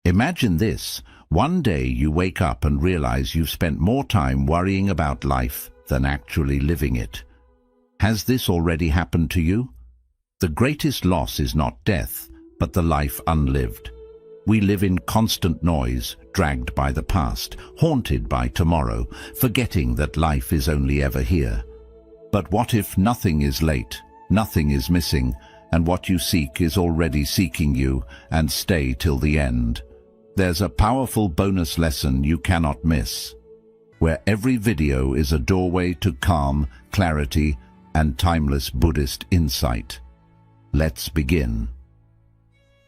Imagine this. One day you wake up and realize you've spent more time worrying about life than actually living it. Has this already happened to you? The greatest loss is not death, but the life unlived. We live in constant noise, dragged by the past, haunted by tomorrow, forgetting that life is only ever here. But what if nothing is late, nothing is missing, and what you seek is already seeking you, and stay till the end? There's a powerful bonus lesson you cannot miss, where every video is a doorway to calm, clarity, and timeless Buddhist insight. Let's begin.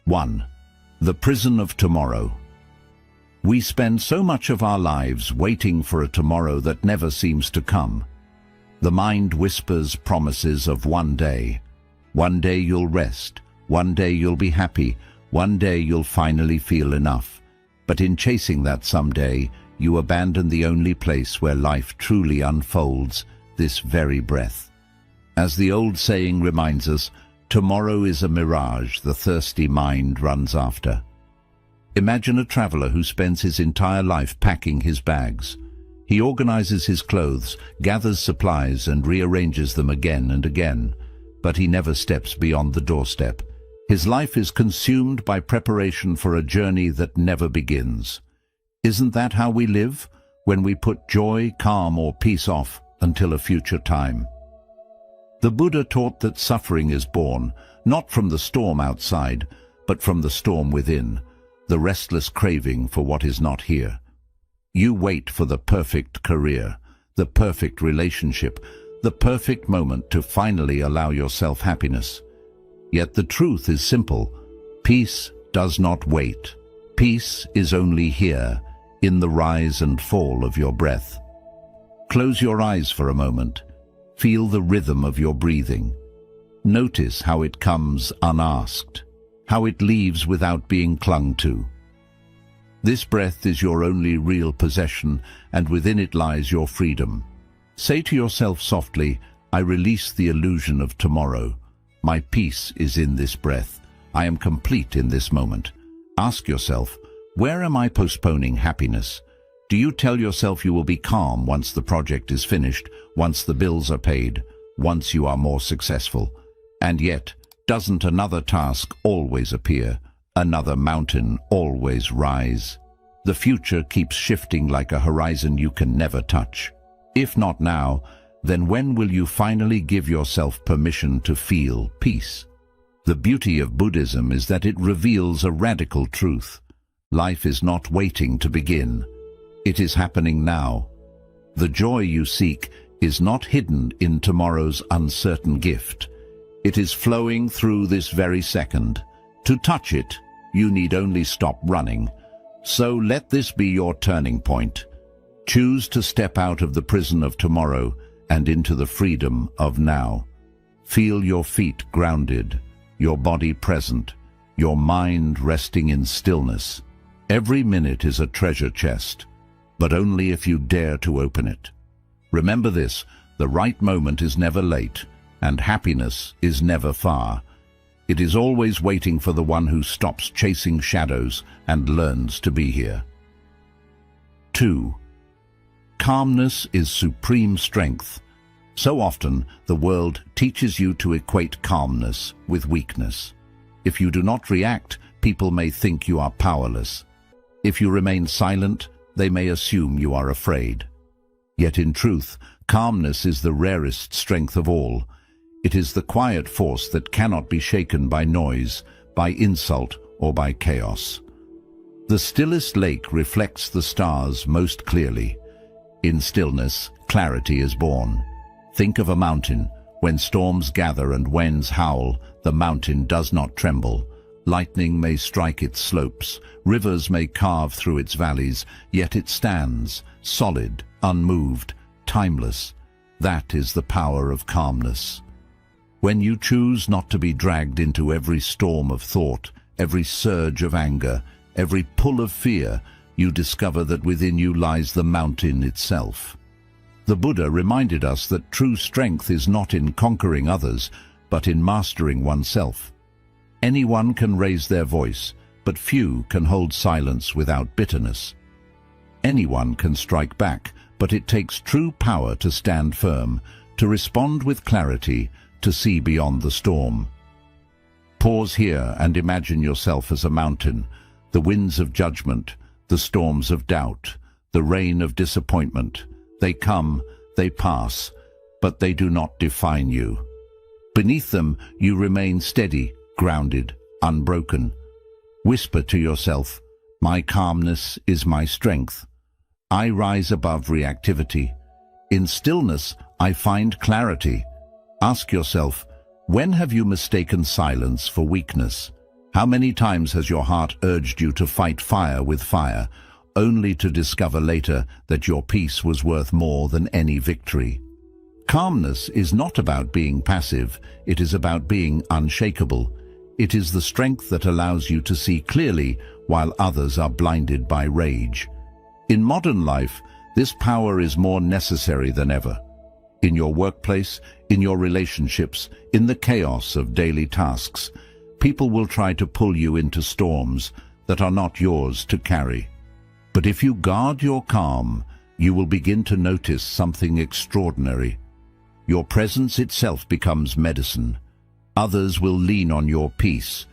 1. The prison of tomorrow. We spend so much of our lives waiting for a tomorrow that never seems to come. The mind whispers promises of one day. One day you'll rest. One day you'll be happy. One day you'll finally feel enough. But in chasing that someday, you abandon the only place where life truly unfolds, this very breath. As the old saying reminds us, tomorrow is a mirage the thirsty mind runs after. Imagine a traveler who spends his entire life packing his bags. He organizes his clothes, gathers supplies, and rearranges them again and again, but he never steps beyond the doorstep. His life is consumed by preparation for a journey that never begins. Isn't that how we live, when we put joy, calm, or peace off until a future time? The Buddha taught that suffering is born, not from the storm outside, but from the storm within, the restless craving for what is not here. You wait for the perfect career, the perfect relationship, the perfect moment to finally allow yourself happiness. Yet the truth is simple. Peace does not wait. Peace is only here, in the rise and fall of your breath. Close your eyes for a moment. Feel the rhythm of your breathing. Notice how it comes unasked, how it leaves without being clung to. This breath is your only real possession, and within it lies your freedom. Say to yourself softly, I release the illusion of tomorrow. My peace is in this breath. I am complete in this moment. Ask yourself, where am I postponing happiness? Do you tell yourself you will be calm once the project is finished, once the bills are paid, once you are more successful? And yet, doesn't another task always appear? Another mountain always rise? The future keeps shifting like a horizon you can never touch. If not now, then when will you finally give yourself permission to feel peace? The beauty of Buddhism is that it reveals a radical truth. Life is not waiting to begin. It is happening now. The joy you seek is not hidden in tomorrow's uncertain gift. It is flowing through this very second. To touch it, you need only stop running. So let this be your turning point. Choose to step out of the prison of tomorrow and into the freedom of now. Feel your feet grounded, your body present, your mind resting in stillness. Every minute is a treasure chest, but only if you dare to open it. Remember this, the right moment is never late, and happiness is never far. It is always waiting for the one who stops chasing shadows and learns to be here. 2. Calmness is supreme strength. So often, the world teaches you to equate calmness with weakness. If you do not react, people may think you are powerless. If you remain silent, they may assume you are afraid. Yet in truth, calmness is the rarest strength of all. It is the quiet force that cannot be shaken by noise, by insult, or by chaos. The stillest lake reflects the stars most clearly. In stillness, clarity is born. Think of a mountain. When storms gather and winds howl, the mountain does not tremble. Lightning may strike its slopes, rivers may carve through its valleys, yet it stands, solid, unmoved, timeless. That is the power of calmness. When you choose not to be dragged into every storm of thought, every surge of anger, every pull of fear, you discover that within you lies the mountain itself. The Buddha reminded us that true strength is not in conquering others, but in mastering oneself. Anyone can raise their voice, but few can hold silence without bitterness. Anyone can strike back, but it takes true power to stand firm, to respond with clarity, to see beyond the storm. Pause here and imagine yourself as a mountain, the winds of judgment, the storms of doubt, the rain of disappointment. They come, they pass, but they do not define you. Beneath them, you remain steady, grounded, unbroken. Whisper to yourself, "My calmness is my strength. I rise above reactivity. In stillness, I find clarity." Ask yourself, when have you mistaken silence for weakness? How many times has your heart urged you to fight fire with fire, only to discover later that your peace was worth more than any victory? Calmness is not about being passive, it is about being unshakable. It is the strength that allows you to see clearly while others are blinded by rage. In modern life, this power is more necessary than ever. In your workplace, in your relationships, in the chaos of daily tasks, people will try to pull you into storms that are not yours to carry. But if you guard your calm, you will begin to notice something extraordinary. Your presence itself becomes medicine. Others will lean on your peace.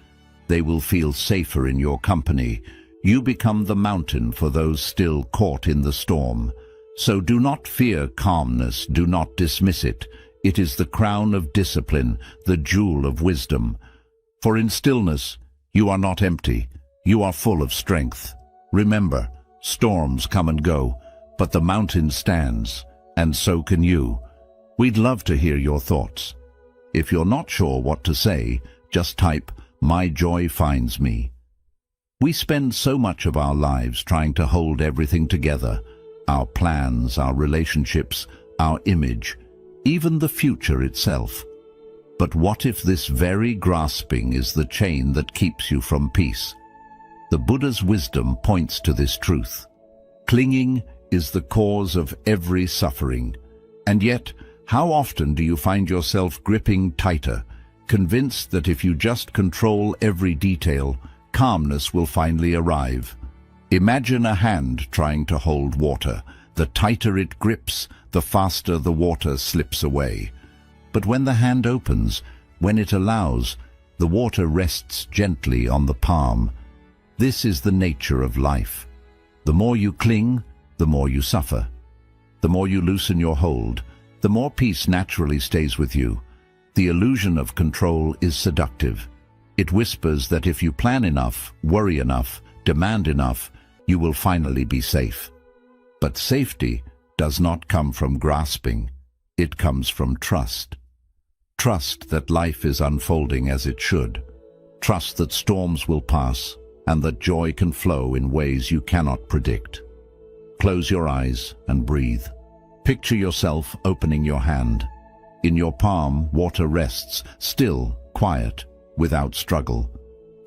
They will feel safer in your company. You become the mountain for those still caught in the storm. So do not fear calmness, do not dismiss it. It is the crown of discipline, the jewel of wisdom. For in stillness, you are not empty, you are full of strength. Remember, storms come and go, but the mountain stands, and so can you. We'd love to hear your thoughts. If you're not sure what to say, just type, "My joy finds me." We spend so much of our lives trying to hold everything together, our plans, our relationships, our image, even the future itself. But what if this very grasping is the chain that keeps you from peace? The Buddha's wisdom points to this truth. Clinging is the cause of every suffering. And yet, how often do you find yourself gripping tighter, convinced that if you just control every detail, calmness will finally arrive? Imagine a hand trying to hold water. The tighter it grips, the faster the water slips away. But when the hand opens, when it allows, the water rests gently on the palm. This is the nature of life. The more you cling, the more you suffer. The more you loosen your hold, the more peace naturally stays with you. The illusion of control is seductive. It whispers that if you plan enough, worry enough, demand enough, you will finally be safe. But safety does not come from grasping. It comes from trust. Trust that life is unfolding as it should. Trust that storms will pass and that joy can flow in ways you cannot predict. Close your eyes and breathe. Picture yourself opening your hand. In your palm, water rests, still, quiet, without struggle.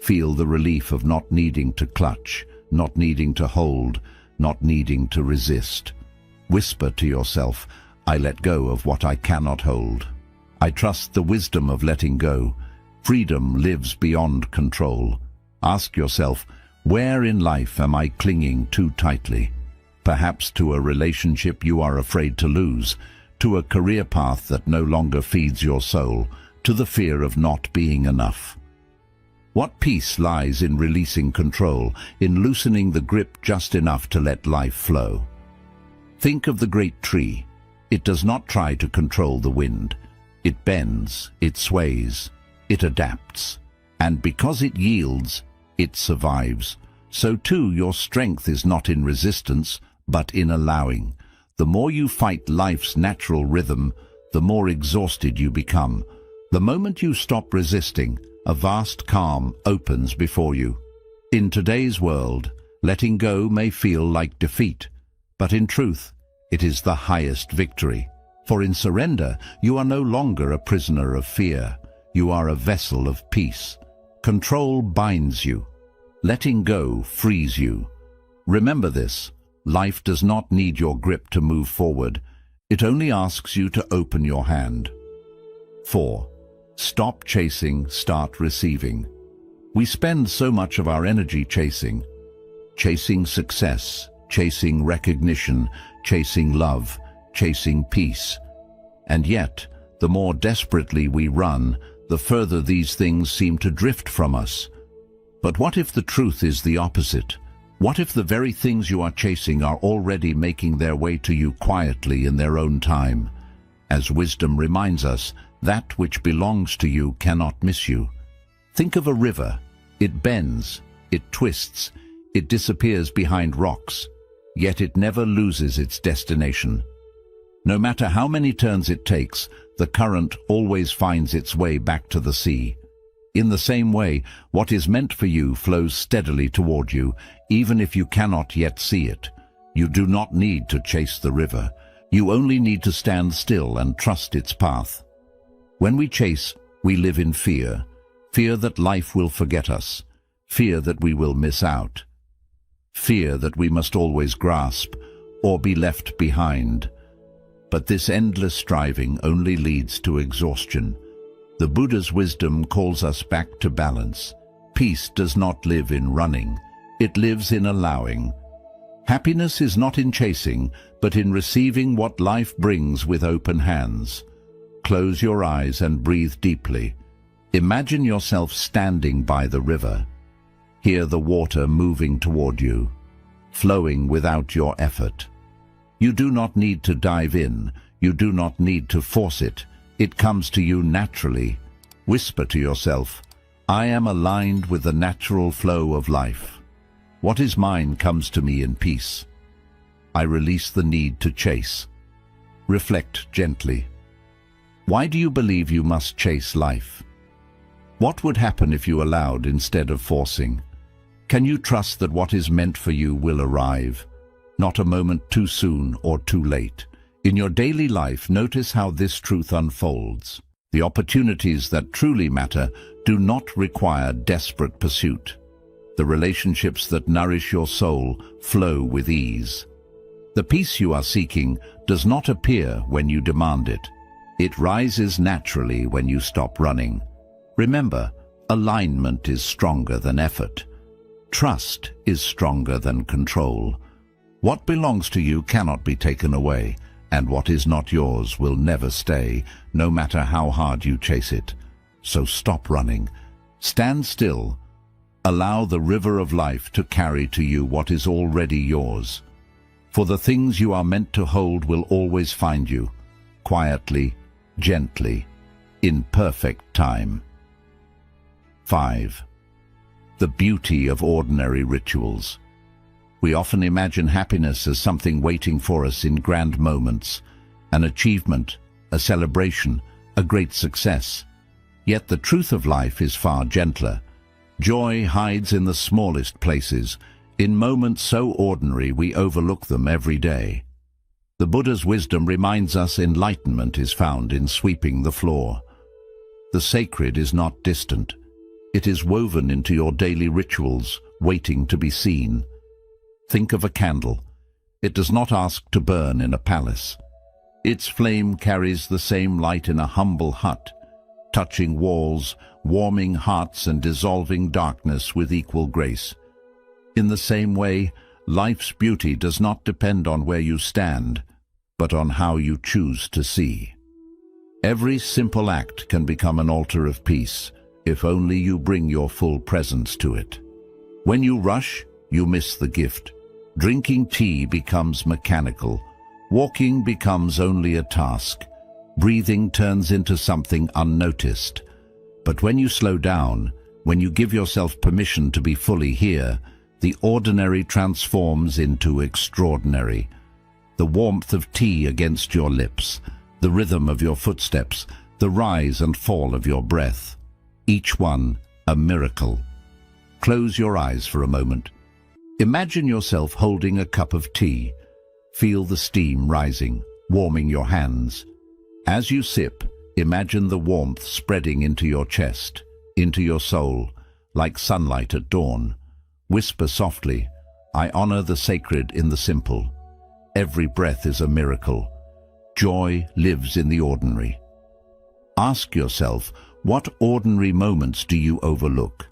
Feel the relief of not needing to clutch, not needing to hold, not needing to resist. Whisper to yourself, "I let go of what I cannot hold. I trust the wisdom of letting go. Freedom lives beyond control." Ask yourself, where in life am I clinging too tightly? Perhaps to a relationship you are afraid to lose, to a career path that no longer feeds your soul, to the fear of not being enough. What peace lies in releasing control, in loosening the grip just enough to let life flow? Think of the great tree. It does not try to control the wind. It bends, it sways, it adapts. And because it yields, it survives. So too, your strength is not in resistance, but in allowing. The more you fight life's natural rhythm, the more exhausted you become. The moment you stop resisting, a vast calm opens before you. In today's world, letting go may feel like defeat, but in truth, it is the highest victory. For in surrender, you are no longer a prisoner of fear. You are a vessel of peace. Control binds you. Letting go frees you. Remember this. Life does not need your grip to move forward. It only asks you to open your hand. 4. Stop chasing, start receiving. We spend so much of our energy chasing success, chasing recognition, chasing love, chasing peace. And yet, the more desperately we run, the further these things seem to drift from us. But what if the truth is the opposite? What if the very things you are chasing are already making their way to you quietly in their own time? As wisdom reminds us, that which belongs to you cannot miss you. Think of a river. It bends, it twists, it disappears behind rocks, yet it never loses its destination. No matter how many turns it takes, the current always finds its way back to the sea. In the same way, what is meant for you flows steadily toward you, even if you cannot yet see it. You do not need to chase the river. You only need to stand still and trust its path. When we chase, we live in fear. Fear that life will forget us. Fear that we will miss out. Fear that we must always grasp or be left behind. But this endless striving only leads to exhaustion. The Buddha's wisdom calls us back to balance. Peace does not live in running. It lives in allowing. Happiness is not in chasing, but in receiving what life brings with open hands. Close your eyes and breathe deeply. Imagine yourself standing by the river. Hear the water moving toward you, flowing without your effort. You do not need to dive in. You do not need to force it. It comes to you naturally. Whisper to yourself, I am aligned with the natural flow of life. What is mine comes to me in peace. I release the need to chase. Reflect gently. Why do you believe you must chase life? What would happen if you allowed instead of forcing? Can you trust that what is meant for you will arrive? Not a moment too soon or too late. In your daily life, notice how this truth unfolds. The opportunities that truly matter do not require desperate pursuit. The relationships that nourish your soul flow with ease. The peace you are seeking does not appear when you demand it. It rises naturally when you stop running. Remember, alignment is stronger than effort. Trust is stronger than control. What belongs to you cannot be taken away, and what is not yours will never stay, no matter how hard you chase it. So stop running. Stand still. Allow the river of life to carry to you what is already yours. For the things you are meant to hold will always find you, quietly, gently, in perfect time. 5. The beauty of ordinary rituals. We often imagine happiness as something waiting for us in grand moments, an achievement, a celebration, a great success. Yet the truth of life is far gentler. Joy hides in the smallest places, in moments so ordinary we overlook them every day. The Buddha's wisdom reminds us enlightenment is found in sweeping the floor. The sacred is not distant. It is woven into your daily rituals, waiting to be seen. Think of a candle. It does not ask to burn in a palace. Its flame carries the same light in a humble hut, touching walls, warming hearts and dissolving darkness with equal grace. In the same way, life's beauty does not depend on where you stand, but on how you choose to see. Every simple act can become an altar of peace, if only you bring your full presence to it. When you rush, you miss the gift. Drinking tea becomes mechanical. Walking becomes only a task. Breathing turns into something unnoticed. But when you slow down, when you give yourself permission to be fully here, the ordinary transforms into extraordinary. The warmth of tea against your lips, the rhythm of your footsteps, the rise and fall of your breath. Each one a miracle. Close your eyes for a moment. Imagine yourself holding a cup of tea. Feel the steam rising, warming your hands. As you sip, imagine the warmth spreading into your chest, into your soul, like sunlight at dawn. Whisper softly, I honor the sacred in the simple. Every breath is a miracle. Joy lives in the ordinary. Ask yourself, what ordinary moments do you overlook?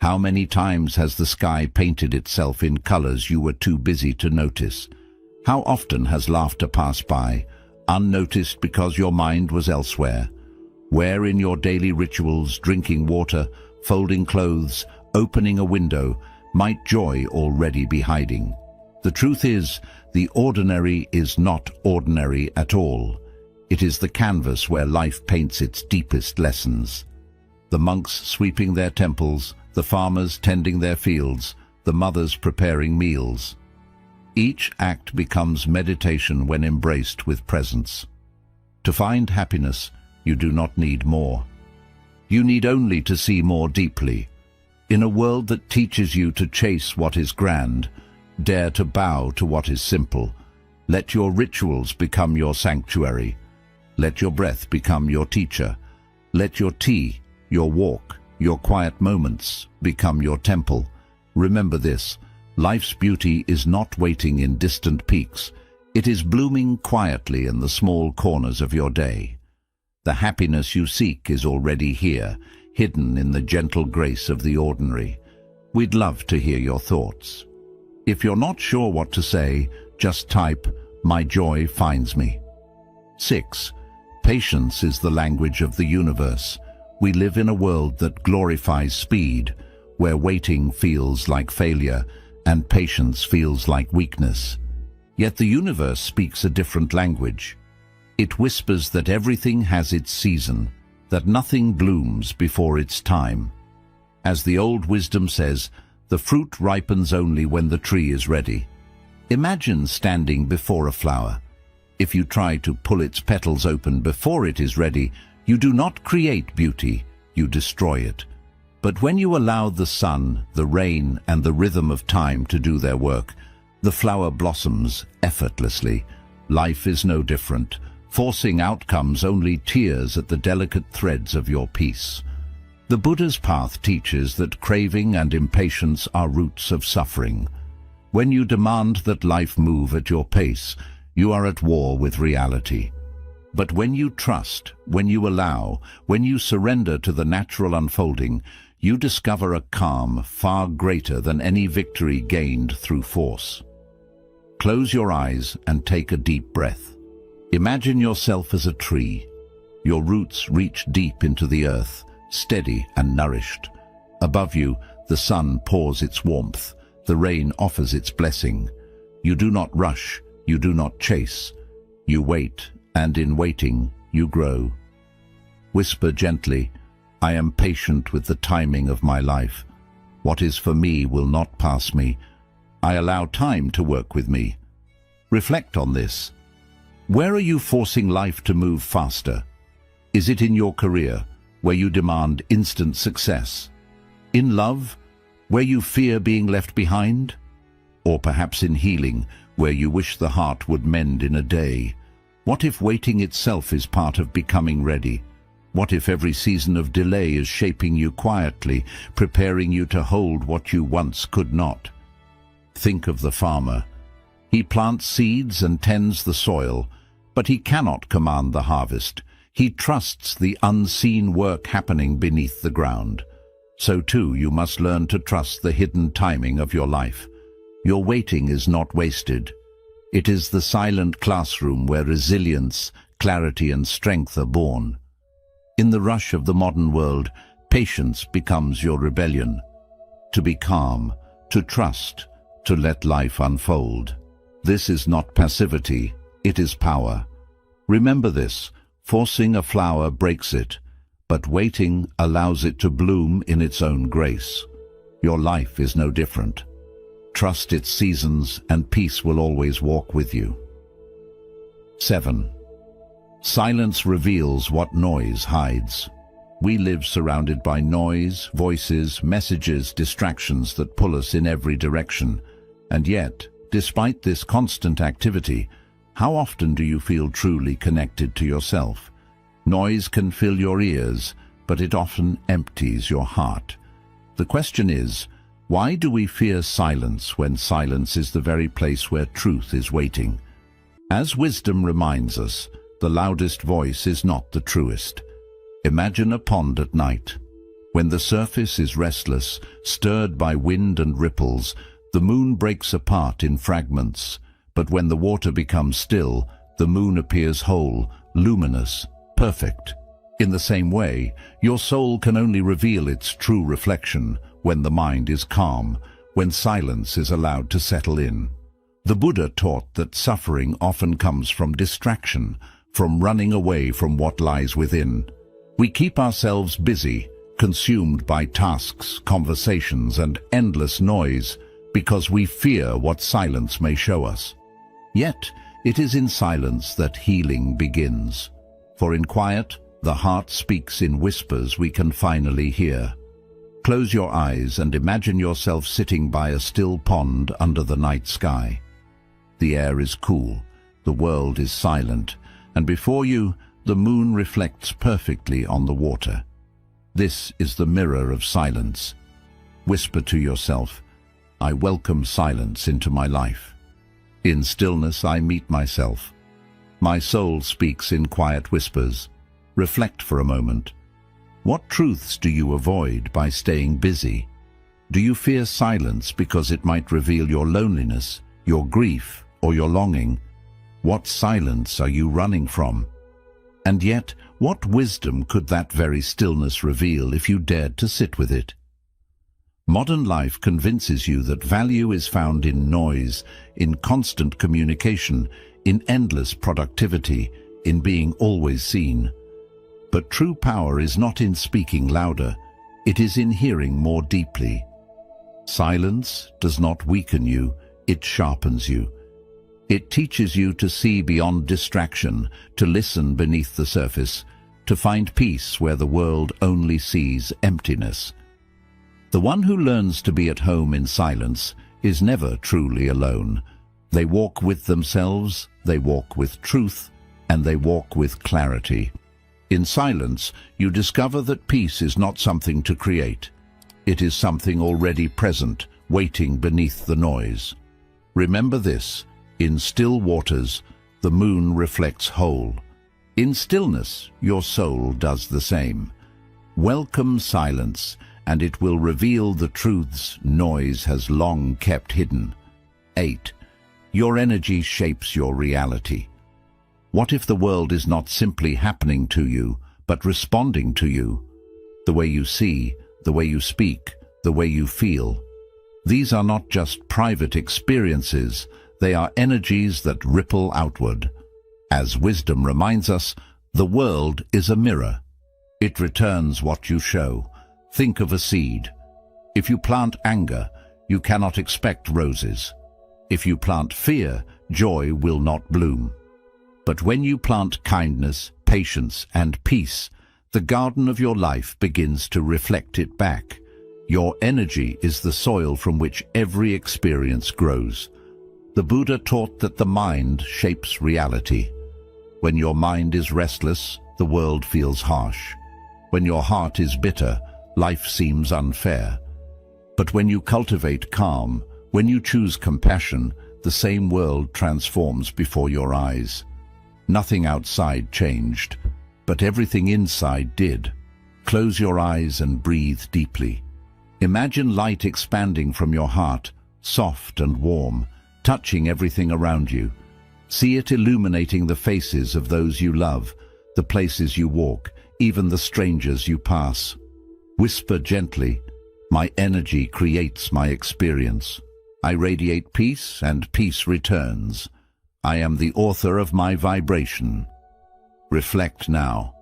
How many times has the sky painted itself in colors you were too busy to notice? How often has laughter passed by, unnoticed because your mind was elsewhere? Where in your daily rituals, drinking water, folding clothes, opening a window, might joy already be hiding? The truth is, the ordinary is not ordinary at all. It is the canvas where life paints its deepest lessons. The monks sweeping their temples, the farmers tending their fields, the mothers preparing meals. Each act becomes meditation when embraced with presence. To find happiness, you do not need more. You need only to see more deeply. In a world that teaches you to chase what is grand, dare to bow to what is simple. Let your rituals become your sanctuary. Let your breath become your teacher. Let your tea, your walk, your quiet moments become your temple. Remember this, life's beauty is not waiting in distant peaks. It is blooming quietly in the small corners of your day. The happiness you seek is already here, hidden in the gentle grace of the ordinary. We'd love to hear your thoughts. If you're not sure what to say, just type, "My joy finds me." 6. Patience is the language of the universe. We live in a world that glorifies speed, where waiting feels like failure and patience feels like weakness. Yet the universe speaks a different language. It whispers that everything has its season, that nothing blooms before its time. As the old wisdom says, the fruit ripens only when the tree is ready. Imagine standing before a flower. If you try to pull its petals open before it is ready, you do not create beauty, you destroy it. But when you allow the sun, the rain, and the rhythm of time to do their work, the flower blossoms effortlessly. Life is no different. Forcing outcomes only tears at the delicate threads of your peace. The Buddha's path teaches that craving and impatience are roots of suffering. When you demand that life move at your pace, you are at war with reality. But when you trust, when you allow, when you surrender to the natural unfolding, you discover a calm far greater than any victory gained through force. Close your eyes and take a deep breath. Imagine yourself as a tree. Your roots reach deep into the earth, steady and nourished. Above you, the sun pours its warmth, the rain offers its blessing. You do not rush, you do not chase. You wait, and in waiting, you grow. Whisper gently, "I am patient with the timing of my life. What is for me will not pass me. I allow time to work with me." Reflect on this. Where are you forcing life to move faster? Is it in your career, where you demand instant success? In love, where you fear being left behind? Or perhaps in healing, where you wish the heart would mend in a day? What if waiting itself is part of becoming ready? What if every season of delay is shaping you quietly, preparing you to hold what you once could not? Think of the farmer. He plants seeds and tends the soil, but he cannot command the harvest. He trusts the unseen work happening beneath the ground. So too, you must learn to trust the hidden timing of your life. Your waiting is not wasted. It is the silent classroom where resilience, clarity, and strength are born. In the rush of the modern world, patience becomes your rebellion. To be calm, to trust, to let life unfold. This is not passivity, it is power. Remember this, forcing a flower breaks it, but waiting allows it to bloom in its own grace. Your life is no different. Trust its seasons, and peace will always walk with you. 7. Silence reveals what noise hides. We live surrounded by noise, voices, messages, distractions that pull us in every direction. And yet, despite this constant activity, how often do you feel truly connected to yourself? Noise can fill your ears, but it often empties your heart. The question is, why do we fear silence when silence is the very place where truth is waiting? As wisdom reminds us, the loudest voice is not the truest. Imagine a pond at night. When the surface is restless, stirred by wind and ripples, the moon breaks apart in fragments. But when the water becomes still, the moon appears whole, luminous, perfect. In the same way, your soul can only reveal its true reflection when the mind is calm, when silence is allowed to settle in. The Buddha taught that suffering often comes from distraction, from running away from what lies within. We keep ourselves busy, consumed by tasks, conversations, and endless noise, because we fear what silence may show us. Yet, it is in silence that healing begins. For in quiet, the heart speaks in whispers we can finally hear. Close your eyes and imagine yourself sitting by a still pond under the night sky. The air is cool, the world is silent, and before you, the moon reflects perfectly on the water. This is the mirror of silence. Whisper to yourself, "I welcome silence into my life. In stillness I meet myself. My soul speaks in quiet whispers." Reflect for a moment. What truths do you avoid by staying busy? Do you fear silence because it might reveal your loneliness, your grief, or your longing? What silence are you running from? And yet, what wisdom could that very stillness reveal if you dared to sit with it? Modern life convinces you that value is found in noise, in constant communication, in endless productivity, in being always seen. But true power is not in speaking louder, it is in hearing more deeply. Silence does not weaken you, it sharpens you. It teaches you to see beyond distraction, to listen beneath the surface, to find peace where the world only sees emptiness. The one who learns to be at home in silence is never truly alone. They walk with themselves, they walk with truth, and they walk with clarity. In silence, you discover that peace is not something to create. It is something already present, waiting beneath the noise. Remember this, in still waters, the moon reflects whole. In stillness, your soul does the same. Welcome silence, and it will reveal the truths noise has long kept hidden. 8. Your energy shapes your reality. What if the world is not simply happening to you, but responding to you? The way you see, the way you speak, the way you feel. These are not just private experiences, they are energies that ripple outward. As wisdom reminds us, the world is a mirror. It returns what you show. Think of a seed. If you plant anger, you cannot expect roses. If you plant fear, joy will not bloom. But when you plant kindness, patience, and peace, the garden of your life begins to reflect it back. Your energy is the soil from which every experience grows. The Buddha taught that the mind shapes reality. When your mind is restless, the world feels harsh. When your heart is bitter, life seems unfair. But when you cultivate calm, when you choose compassion, the same world transforms before your eyes. Nothing outside changed, but everything inside did. Close your eyes and breathe deeply. Imagine light expanding from your heart, soft and warm, touching everything around you. See it illuminating the faces of those you love, the places you walk, even the strangers you pass. Whisper gently, "My energy creates my experience. I radiate peace and peace returns. I am the author of my vibration." Reflect now.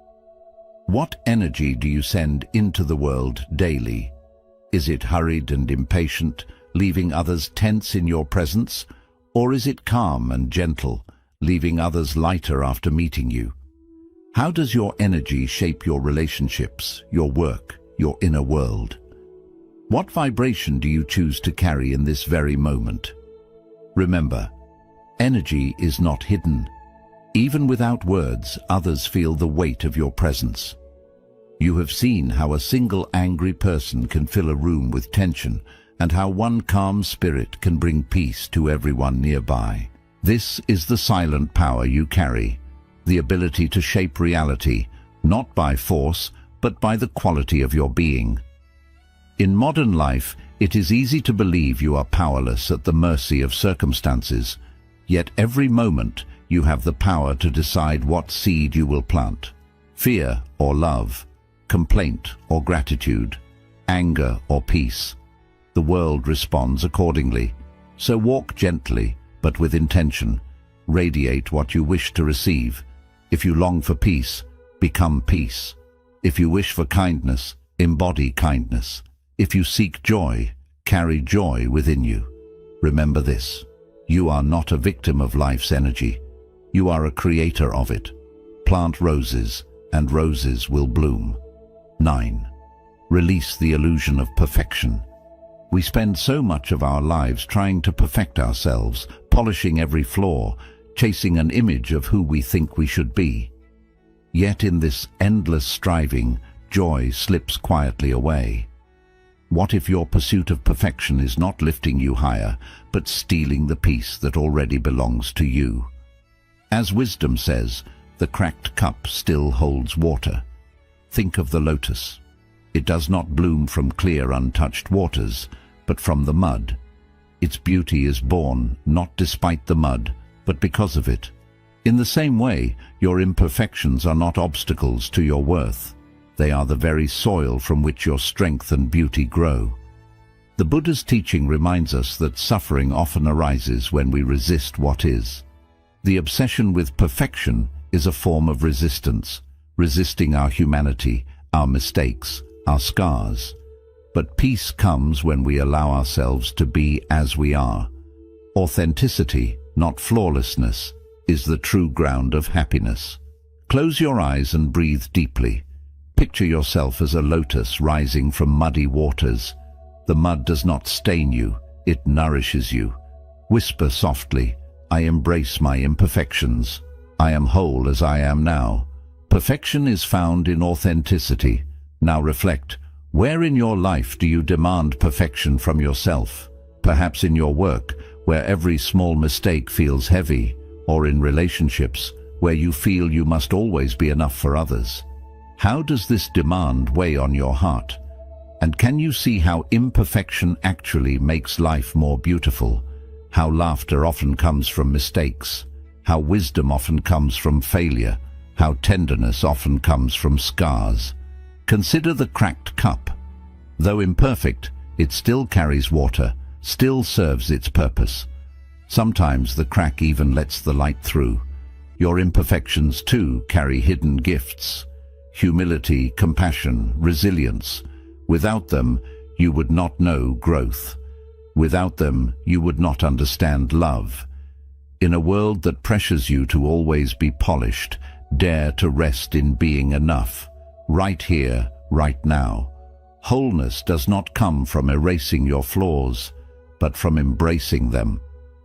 What energy do you send into the world daily? Is it hurried and impatient, leaving others tense in your presence? Or is it calm and gentle, leaving others lighter after meeting you? How does your energy shape your relationships, your work, your inner world? What vibration do you choose to carry in this very moment? Remember, energy is not hidden. Even without words, others feel the weight of your presence. You have seen how a single angry person can fill a room with tension, and how one calm spirit can bring peace to everyone nearby. This is the silent power you carry, the ability to shape reality, not by force, but by the quality of your being. In modern life, it is easy to believe you are powerless at the mercy of circumstances, yet every moment you have the power to decide what seed you will plant. Fear or love, complaint or gratitude, anger or peace. The world responds accordingly. So walk gently, but with intention. Radiate what you wish to receive. If you long for peace, become peace. If you wish for kindness, embody kindness. If you seek joy, carry joy within you. Remember this: you are not a victim of life's energy. You are a creator of it. Plant roses, and roses will bloom. 9. Release the illusion of perfection. We spend so much of our lives trying to perfect ourselves, polishing every flaw, chasing an image of who we think we should be. Yet in this endless striving, joy slips quietly away. What if your pursuit of perfection is not lifting you higher, but stealing the peace that already belongs to you? As wisdom says, the cracked cup still holds water. Think of the lotus. It does not bloom from clear, untouched waters, but from the mud. Its beauty is born not despite the mud, but because of it. In the same way, your imperfections are not obstacles to your worth. They are the very soil from which your strength and beauty grow. The Buddha's teaching reminds us that suffering often arises when we resist what is. The obsession with perfection is a form of resistance, resisting our humanity, our mistakes, our scars. But peace comes when we allow ourselves to be as we are. Authenticity, not flawlessness, is the true ground of happiness. Close your eyes and breathe deeply. Picture yourself as a lotus rising from muddy waters. The mud does not stain you, it nourishes you. Whisper softly, "I embrace my imperfections. I am whole as I am now." Perfection is found in authenticity. Now reflect, where in your life do you demand perfection from yourself? Perhaps in your work, where every small mistake feels heavy, or in relationships, where you feel you must always be enough for others. How does this demand weigh on your heart? And can you see how imperfection actually makes life more beautiful? How laughter often comes from mistakes, how wisdom often comes from failure, how tenderness often comes from scars. Consider the cracked cup. Though imperfect, it still carries water, still serves its purpose. Sometimes the crack even lets the light through. Your imperfections too carry hidden gifts: humility, compassion, resilience. Without them, you would not know growth. Without them, you would not understand love. In a world that pressures you to always be polished, dare to rest in being enough. Right here, right now. Wholeness does not come from erasing your flaws, but from embracing them.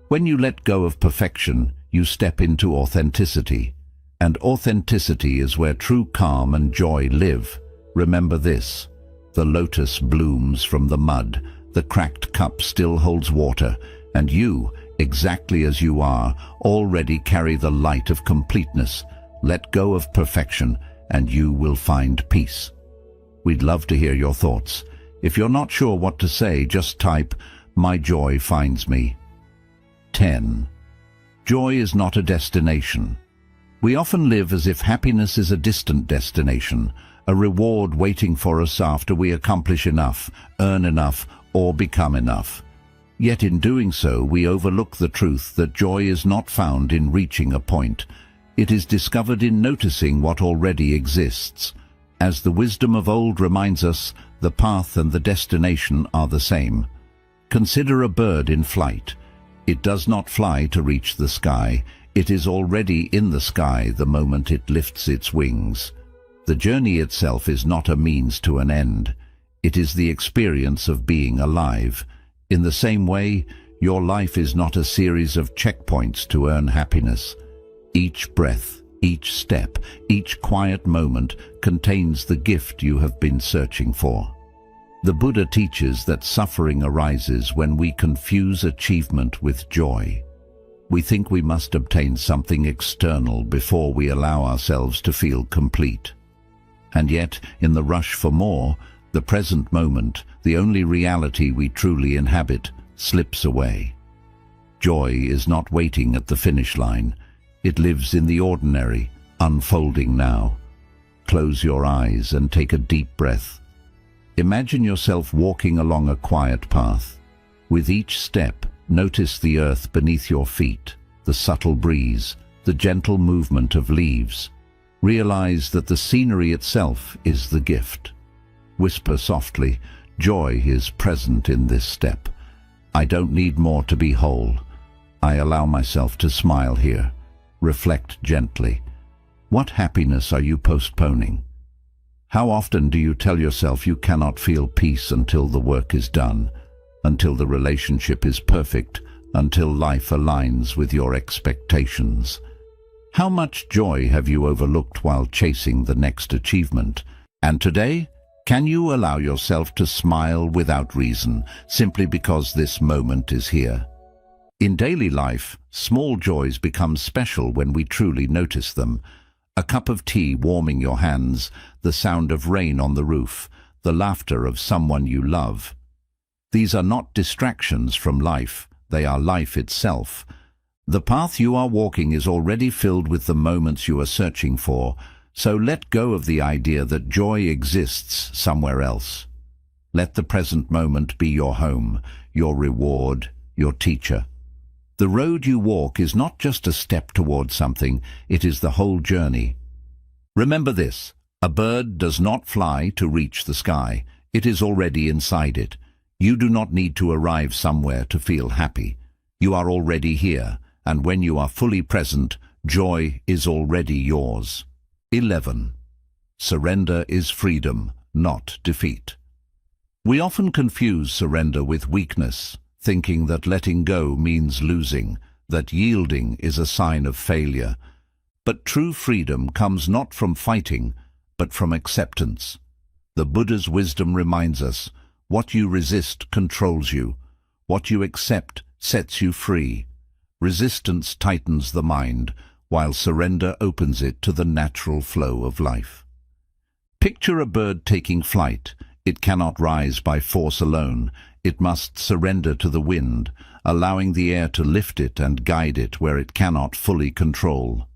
When you let go of perfection, you step into authenticity. And authenticity is where true calm and joy live. Remember this: the lotus blooms from the mud, the cracked cup still holds water, and you, exactly as you are, already carry the light of completeness. Let go of perfection, and you will find peace. We'd love to hear your thoughts. If you're not sure what to say, just type, "My joy finds me." 10. Joy is not a destination. We often live as if happiness is a distant destination, a reward waiting for us after we accomplish enough, earn enough, or become enough. Yet in doing so, we overlook the truth that joy is not found in reaching a point. It is discovered in noticing what already exists. As the wisdom of old reminds us, the path and the destination are the same. Consider a bird in flight. It does not fly to reach the sky. It is already in the sky the moment it lifts its wings. The journey itself is not a means to an end. It is the experience of being alive. In the same way, your life is not a series of checkpoints to earn happiness. Each breath, each step, each quiet moment contains the gift you have been searching for. The Buddha teaches that suffering arises when we confuse achievement with joy. We think we must obtain something external before we allow ourselves to feel complete. And yet, in the rush for more, the present moment, the only reality we truly inhabit, slips away. Joy is not waiting at the finish line. It lives in the ordinary, unfolding now. Close your eyes and take a deep breath. Imagine yourself walking along a quiet path. With each step, notice the earth beneath your feet, the subtle breeze, the gentle movement of leaves. Realize that the scenery itself is the gift. Whisper softly, joy is present in this step. I don't need more to be whole. I allow myself to smile here. Reflect gently. What happiness are you postponing? How often do you tell yourself you cannot feel peace until the work is done, until the relationship is perfect, until life aligns with your expectations? How much joy have you overlooked while chasing the next achievement? And today, can you allow yourself to smile without reason, simply because this moment is here? In daily life, small joys become special when we truly notice them. A cup of tea warming your hands, the sound of rain on the roof, the laughter of someone you love. These are not distractions from life, they are life itself. The path you are walking is already filled with the moments you are searching for, so let go of the idea that joy exists somewhere else. Let the present moment be your home, your reward, your teacher. The road you walk is not just a step toward something, it is the whole journey. Remember this, a bird does not fly to reach the sky, it is already inside it. You do not need to arrive somewhere to feel happy. You are already here, and when you are fully present, joy is already yours. 11. Surrender is freedom, not defeat. We often confuse surrender with weakness, thinking that letting go means losing, that yielding is a sign of failure. But true freedom comes not from fighting, but from acceptance. The Buddha's wisdom reminds us, what you resist controls you. What you accept sets you free. Resistance tightens the mind, while surrender opens it to the natural flow of life. Picture a bird taking flight. It cannot rise by force alone. It must surrender to the wind, allowing the air to lift it and guide it where it cannot fully control.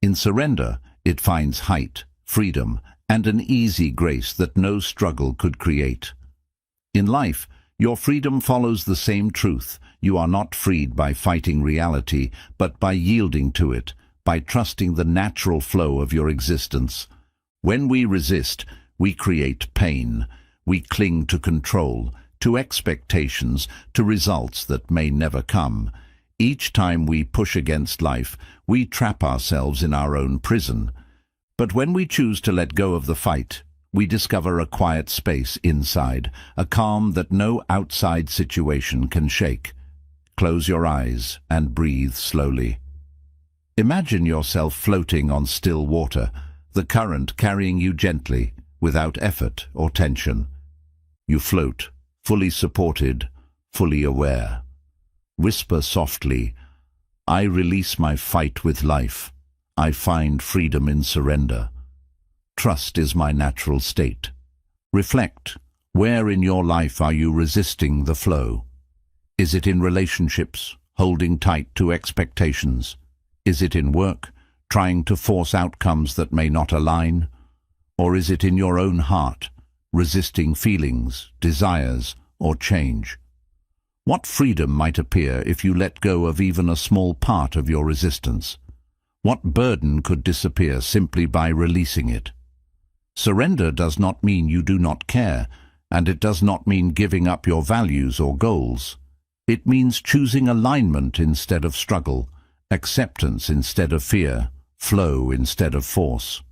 In surrender, it finds height, freedom, and an easy grace that no struggle could create. In life, your freedom follows the same truth. You are not freed by fighting reality, but by yielding to it, by trusting the natural flow of your existence. When we resist, we create pain. We cling to control, to expectations, to results that may never come. Each time we push against life, we trap ourselves in our own prison. But when we choose to let go of the fight, we discover a quiet space inside, a calm that no outside situation can shake. Close your eyes and breathe slowly. Imagine yourself floating on still water, the current carrying you gently, without effort or tension. You float, fully supported, fully aware. Whisper softly, I release my fight with life. I find freedom in surrender. Trust is my natural state. Reflect, where in your life are you resisting the flow? Is it in relationships, holding tight to expectations? Is it in work, trying to force outcomes that may not align? Or is it in your own heart, resisting feelings, desires, or change? What freedom might appear if you let go of even a small part of your resistance? What burden could disappear simply by releasing it? Surrender does not mean you do not care, and it does not mean giving up your values or goals. It means choosing alignment instead of struggle, acceptance instead of fear, flow instead of force.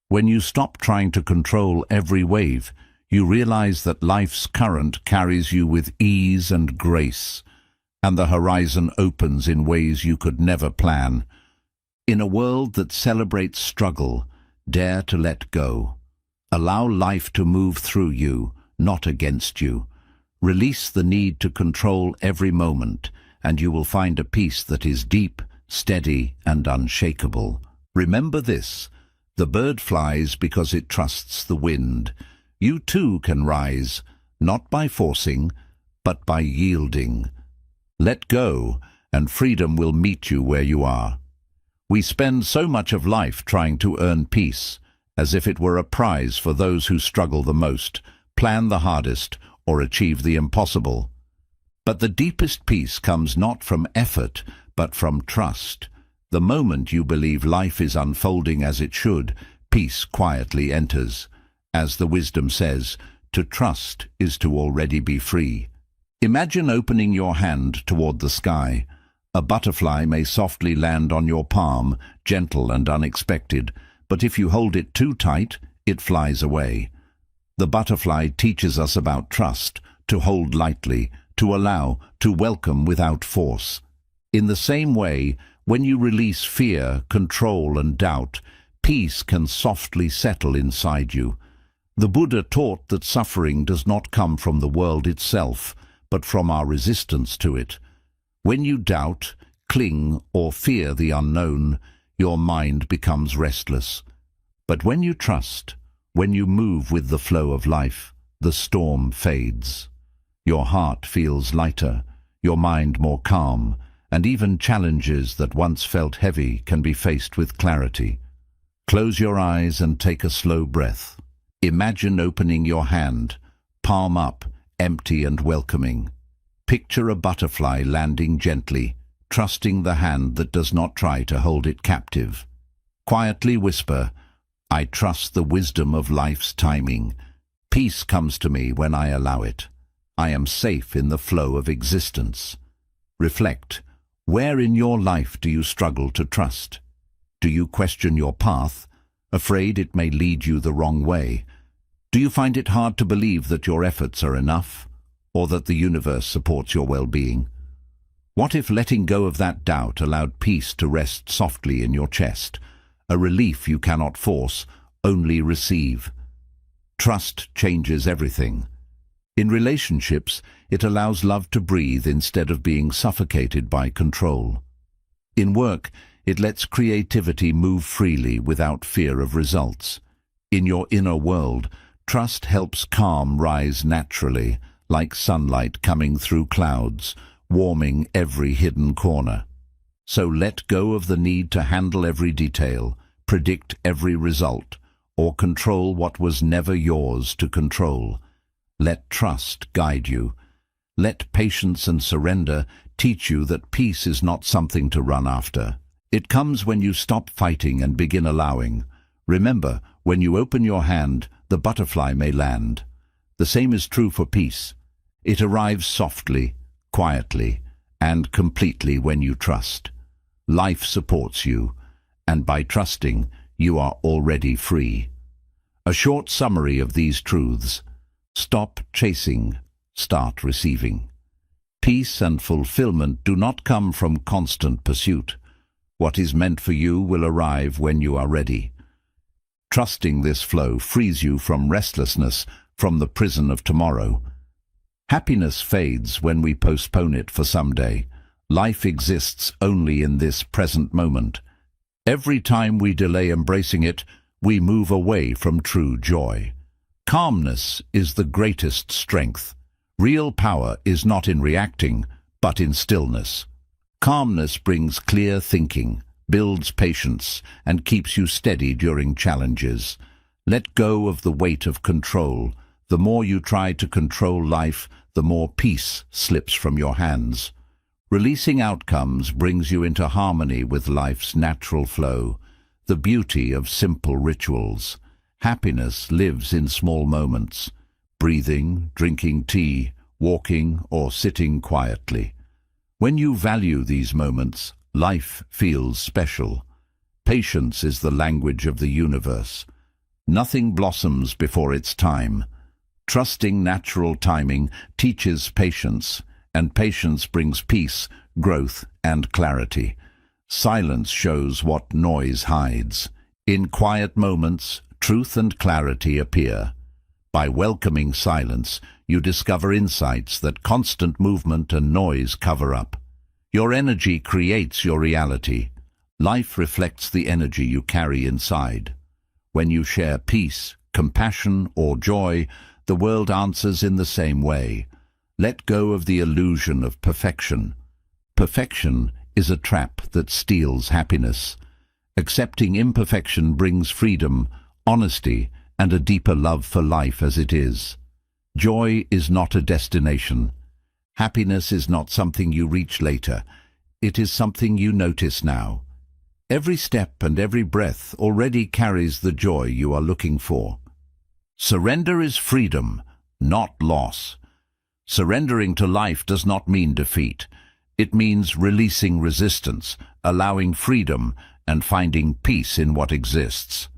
When you stop trying to control every wave, you realize that life's current carries you with ease and grace, and the horizon opens in ways you could never plan. In a world that celebrates struggle, dare to let go. Allow life to move through you, not against you. Release the need to control every moment, and you will find a peace that is deep, steady, and unshakable. Remember this, The bird flies because it trusts the wind. You too can rise, not by forcing, but by yielding. Let go, and freedom will meet you where you are. We spend so much of life trying to earn peace, as if it were a prize for those who struggle the most, plan the hardest, or achieve the impossible. But the deepest peace comes not from effort, but from trust. The moment you believe life is unfolding as it should, peace quietly enters. As the wisdom says, to trust is to already be free. Imagine opening your hand toward the sky. A butterfly may softly land on your palm, gentle and unexpected, but if you hold it too tight, it flies away. The butterfly teaches us about trust, to hold lightly, to allow, to welcome without force. In the same way, when you release fear, control and doubt, peace can softly settle inside you. The Buddha taught that suffering does not come from the world itself, but from our resistance to it. When you doubt, cling, or fear the unknown, your mind becomes restless. But when you trust, when you move with the flow of life, the storm fades. Your heart feels lighter, your mind more calm, and even challenges that once felt heavy can be faced with clarity. Close your eyes and take a slow breath. Imagine opening your hand, palm up, empty and welcoming. Picture a butterfly landing gently, trusting the hand that does not try to hold it captive. Quietly whisper, "I trust the wisdom of life's timing. Peace comes to me when I allow it. I am safe in the flow of existence." Reflect, where in your life do you struggle to trust? Do you question your path, afraid it may lead you the wrong way? Do you find it hard to believe that your efforts are enough, or that the universe supports your well-being? What if letting go of that doubt allowed peace to rest softly in your chest, a relief you cannot force, only receive? Trust changes everything. In relationships, it allows love to breathe instead of being suffocated by control. In work, it lets creativity move freely without fear of results. In your inner world, trust helps calm rise naturally, like sunlight coming through clouds, warming every hidden corner. So let go of the need to handle every detail, predict every result, or control what was never yours to control. Let trust guide you. Let patience and surrender teach you that peace is not something to run after. It comes when you stop fighting and begin allowing. Remember, when you open your hand, the butterfly may land. The same is true for peace. It arrives softly, quietly, and completely when you trust. Life supports you, and by trusting, you are already free. A short summary of these truths. Stop chasing, start receiving. Peace and fulfillment do not come from constant pursuit. What is meant for you will arrive when you are ready. Trusting this flow frees you from restlessness, from the prison of tomorrow. Happiness fades when we postpone it for someday. Life exists only in this present moment. Every time we delay embracing it, we move away from true joy. Calmness is the greatest strength. Real power is not in reacting, but in stillness. Calmness brings clear thinking, builds patience, and keeps you steady during challenges. Let go of the weight of control. The more you try to control life, the more peace slips from your hands. Releasing outcomes brings you into harmony with life's natural flow, the beauty of simple rituals. Happiness lives in small moments, breathing, drinking tea, walking, or sitting quietly. When you value these moments, life feels special. Patience is the language of the universe. Nothing blossoms before its time. Trusting natural timing teaches patience, and patience brings peace, growth, and clarity. Silence shows what noise hides. In quiet moments, truth and clarity appear. By welcoming silence, you discover insights that constant movement and noise cover up. Your energy creates your reality. Life reflects the energy you carry inside. When you share peace, compassion, or joy, the world answers in the same way. Let go of the illusion of perfection. Perfection is a trap that steals happiness. Accepting imperfection brings freedom, honesty, and a deeper love for life as it is. Joy is not a destination. Happiness is not something you reach later. It is something you notice now. Every step and every breath already carries the joy you are looking for. Surrender is freedom, not loss. Surrendering to life does not mean defeat. It means releasing resistance, allowing freedom, and finding peace in what exists.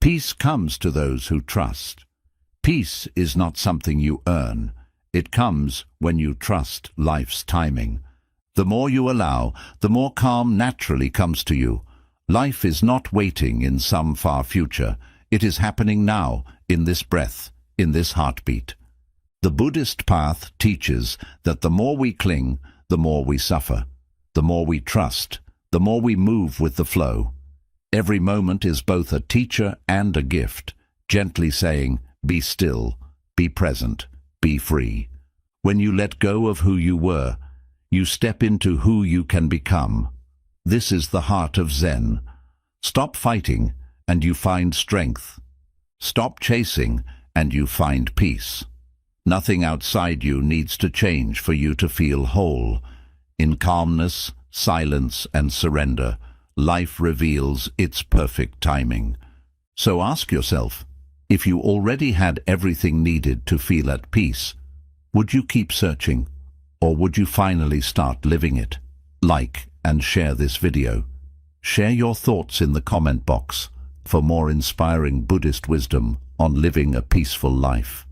Peace comes to those who trust. Peace is not something you earn. It comes when you trust life's timing. The more you allow, the more calm naturally comes to you. Life is not waiting in some far future. It is happening now, in this breath, in this heartbeat. The Buddhist path teaches that the more we cling, the more we suffer. The more we trust, the more we move with the flow. Every moment is both a teacher and a gift, gently saying, be still, be present, be free. When you let go of who you were, you step into who you can become. This is the heart of Zen. Stop fighting, and you find strength. Stop chasing, and you find peace. Nothing outside you needs to change for you to feel whole. In calmness, silence, and surrender, life reveals its perfect timing. So ask yourself, if you already had everything needed to feel at peace, would you keep searching? Or would you finally start living it? Like and share this video. Share your thoughts in the comment box for more inspiring Buddhist wisdom on living a peaceful life.